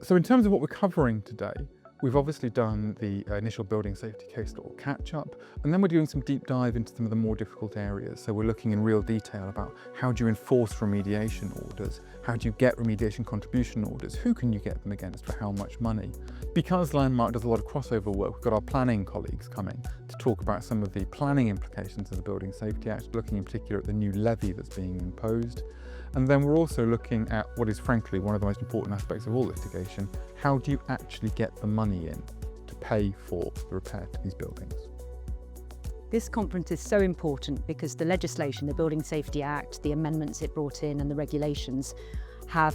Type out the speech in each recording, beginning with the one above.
So in terms of what we're covering today, we've obviously done the initial building safety case law catch-up, and then we're doing some deep dive into some of the more difficult areas. So we're looking in real detail about how do you enforce remediation orders, how do you get remediation contribution orders, who can you get them against, for how much money. Because Landmark does a lot of crossover work, we've got our planning colleagues coming to talk about some of the planning implications of the Building Safety Act, looking in particular at the new levy that's being imposed. And then we're also looking at what is frankly one of the most important aspects of all litigation: how do you actually get the money in to pay for the repair to these buildings? This conference is so important because the legislation, the Building Safety Act, the amendments it brought in and the regulations are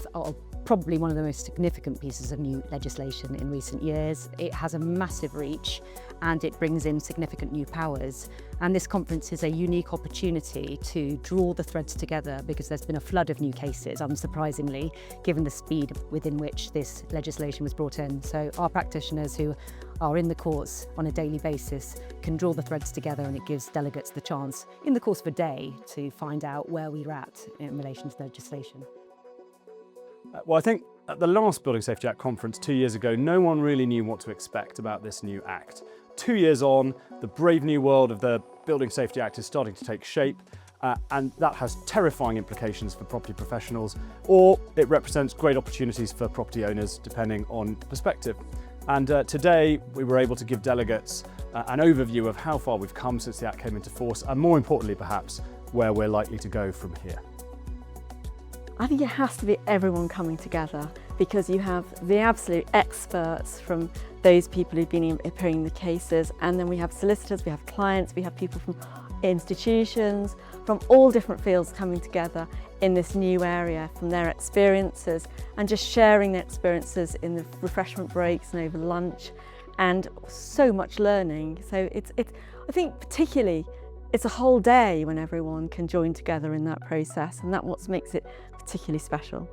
probably one of the most significant pieces of new legislation in recent years. It has a massive reach and it brings in significant new powers. And this conference is a unique opportunity to draw the threads together because there's been a flood of new cases, unsurprisingly, given the speed within which this legislation was brought in. So our practitioners who are in the courts on a daily basis can draw the threads together, and it gives delegates the chance in the course of a day to find out where we're at in relation to the legislation. Well, I think at the last Building Safety Act conference 2 years ago, no one really knew what to expect about this new act. 2 years on, the brave new world of the Building Safety Act is starting to take shape, and that has terrifying implications for property professionals, or it represents great opportunities for property owners, depending on perspective. And today, we were able to give delegates an overview of how far we've come since the Act came into force, and more importantly, perhaps, where we're likely to go from here. I think it has to be everyone coming together, because you have the absolute experts from those people who've been appearing in the cases, and then we have solicitors, we have clients, we have people from institutions, from all different fields coming together in this new area from their experiences, and just sharing their experiences in the refreshment breaks and over lunch, and so much learning. So I think particularly it's a whole day when everyone can join together in that process, and that's what makes it particularly special.